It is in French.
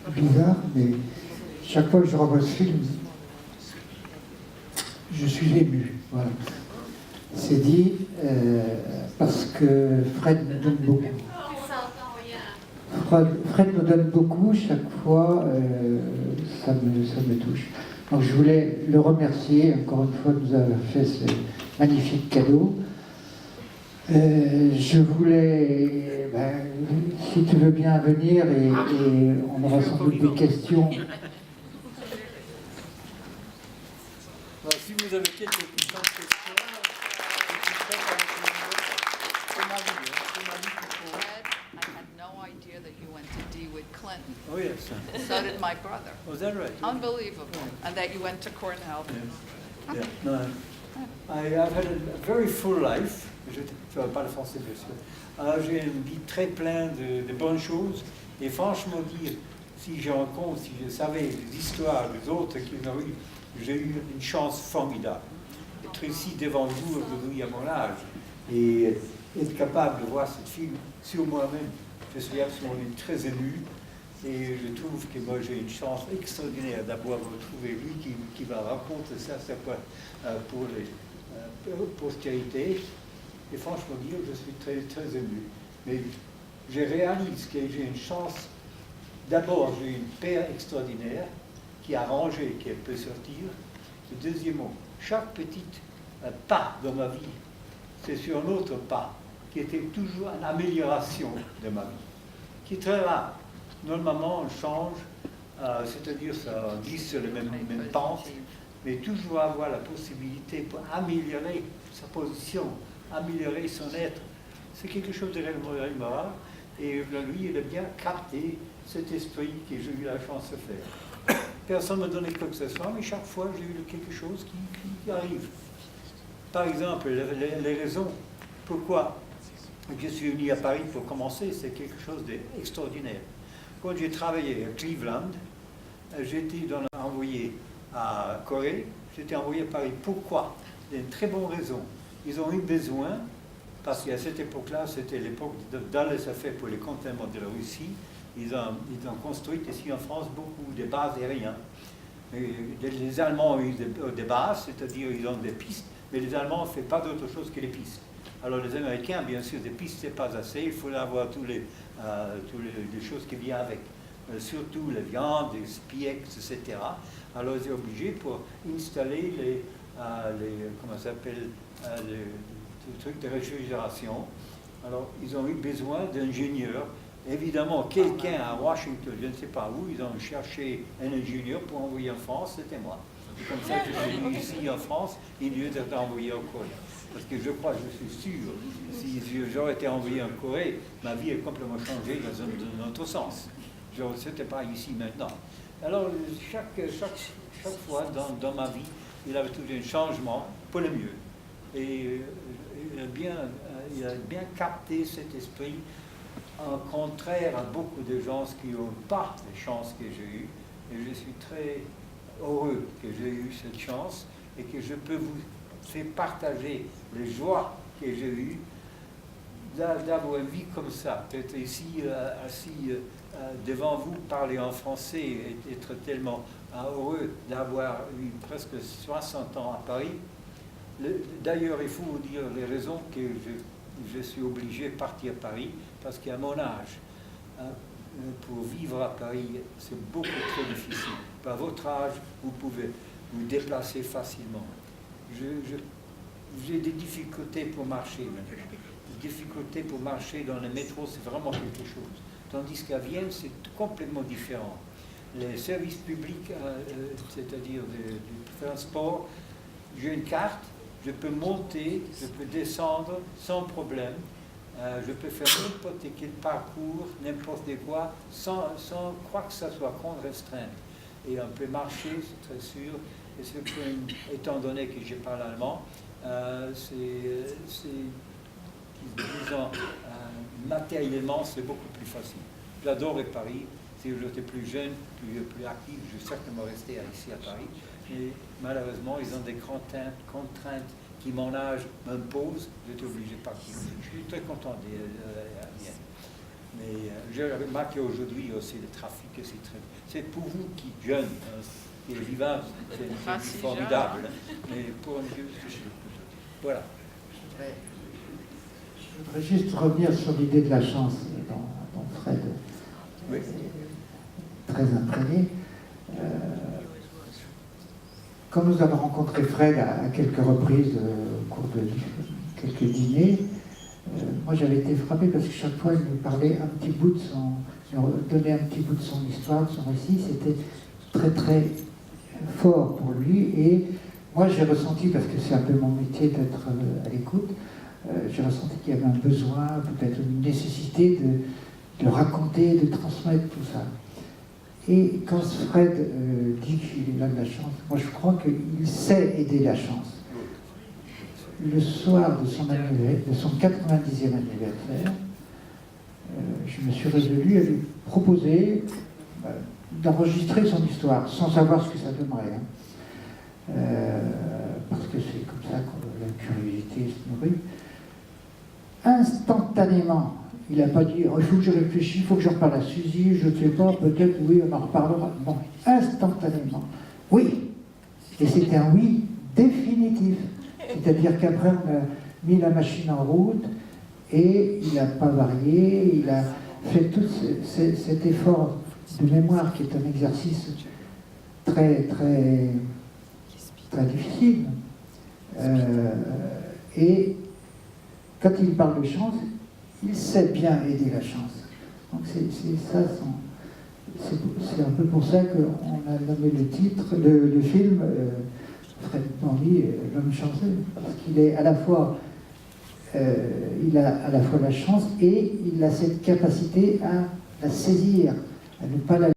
bizarre, mais chaque fois que je revois ce film, je suis ému. Voilà. C'est dit parce que Fred me donne beaucoup. Fred me donne beaucoup, chaque fois, ça me touche. Donc je voulais le remercier, encore une fois, de nous avoir fait ce magnifique cadeau. Je voulais, si tu veux bien venir, et on aura sans doute des questions. Si vous avez quelques questions, Clinton. oh yes. So did my brother. Was that right? Unbelievable. And that you went to Cornell. Yeah. Yeah. No, I've had a very full life. Je ne parle pas le français, bien sûr. J'ai une vie très pleine de bonnes choses. Et franchement dire, si je rencontre, si je savais les histoires des autres qui ont eu, j'ai eu une chance formidable. Être ici devant vous aujourd'hui à mon âge et être capable de voir ce film sur moi-même, je suis absolument très ému. Et je trouve que moi j'ai une chance extraordinaire d'avoir retrouvé lui qui va raconter ça pour les postérités. Et franchement dire, je suis très, très ému. Mais je réalise que j'ai une chance. D'abord, j'ai une père extraordinaire qui a rangé, qui peut sortir. Le deuxième mot, chaque petit pas dans ma vie, c'est sur un autre pas, qui était toujours une amélioration de ma vie, qui est très rare. Normalement, on change, c'est-à-dire ça glisse sur les mêmes pentes, mais toujours avoir la possibilité pour améliorer sa position, améliorer son être. C'est quelque chose de réellement rare. Et lui, il a bien capté cet esprit que j'ai eu la chance de faire. Personne ne m'a donné quoi que ce soit, mais chaque fois, j'ai eu quelque chose qui arrive. Par exemple, les raisons pourquoi je suis venu à Paris pour commencer, c'est quelque chose d'extraordinaire. Quand j'ai travaillé à Cleveland, j'étais envoyé à Corée, j'étais envoyé à Paris. Pourquoi? Il y a une très bonne raison. Ils ont eu besoin, parce qu'à cette époque-là, c'était l'époque dans les affaires pour les contentements de la Russie, ils ont construit ici en France beaucoup de bases aériennes. Les Allemands ont eu des bases, c'est-à-dire ils ont des pistes, mais les Allemands ne font pas d'autre chose que les pistes. Alors les Américains, bien sûr, des pistes, ce n'est pas assez, il faut avoir toutes les choses qui viennent avec. Surtout les viandes, les spiex, etc. Alors ils sont obligés pour installer les trucs de réfrigération. Alors ils ont eu besoin d'ingénieurs. Évidemment, quelqu'un à Washington, je ne sais pas où, ils ont cherché un ingénieur pour envoyer en France, c'était moi. C'est comme ça que je suis venu ici en France, au lieu d'être envoyé en Corée. Parce que je crois, je suis sûr, si j'aurais été envoyé en Corée, ma vie est complètement changée dans un autre sens. Ce n'était pas ici maintenant. Alors, chaque fois dans ma vie, il avait toujours un changement pour le mieux. Et il a bien capté cet esprit, en contraire à beaucoup de gens qui n'ont pas les chances que j'ai eues. Et je suis très heureux que j'ai eu cette chance et que je peux vous faire partager les joies que j'ai eues d'avoir une vie comme ça, d'être ici assis devant vous, parler en français et être tellement heureux d'avoir eu presque 60 ans à Paris. D'ailleurs, il faut vous dire les raisons que je suis obligé de partir à Paris, parce qu'à mon âge, pour vivre à Paris, c'est beaucoup trop difficile. À votre âge, vous pouvez vous déplacer facilement. J'ai des difficultés pour marcher maintenant. Des difficultés pour marcher dans le métro, c'est vraiment quelque chose. Tandis qu'à Vienne, c'est complètement différent. Les services publics, c'est-à-dire du transport, j'ai une carte, je peux monter, je peux descendre sans problème. Je peux faire n'importe quel parcours, n'importe quoi, sans croire que ça soit contraint. Et on peut marcher, c'est très sûr. Et étant donné que je parle allemand, disons, matériellement, c'est beaucoup plus facile. J'adorais Paris. Si j'étais plus jeune, plus actif, je vais certainement rester ici à Paris. Mais malheureusement, ils ont des contraintes qui, mon âge, m'imposent. J'étais obligé de partir. Je suis très content d'y aller. Mais j'ai remarqué aujourd'hui aussi le trafic, c'est pour vous qui jeunes, et vivants, c'est formidable. Mais pour un vieux, voilà. Je voudrais juste revenir sur l'idée de la chance dont Fred Oui. est très imprégné. Quand nous avons rencontré Fred à quelques reprises au cours de quelques dîners, moi j'avais été frappé parce que chaque fois il nous parlait un petit bout de son, il nous donnait un petit bout de son histoire, de son récit. C'était très très fort pour lui, et moi j'ai ressenti, parce que c'est un peu mon métier d'être à l'écoute, j'ai ressenti qu'il y avait un besoin, peut-être une nécessité de raconter, de transmettre tout ça. Et quand Fred dit qu'il a de la chance, moi je crois qu'il sait aider la chance. Le soir de son 90e anniversaire, je me suis résolu à lui proposer d'enregistrer son histoire, sans savoir ce que ça donnerait. Parce que c'est comme ça que la curiosité se nourrit. Instantanément, il n'a pas dit oh, il faut que je réfléchisse, il faut que je reparle à Suzy, je ne sais pas, peut-être oui, on en reparlera. Non, instantanément, oui. Et c'était un oui définitif. C'est-à-dire qu'après, on a mis la machine en route et il n'a pas varié, il a fait tout cet effort de mémoire qui est un exercice très, très, très difficile. Et quand il parle de chance, il sait bien aider la chance. Donc c'est un peu pour ça qu'on a nommé le titre, le film Fred Morny, l'homme chanceux, parce qu'il est à la fois, il a à la fois la chance et il a cette capacité à la saisir, à ne pas la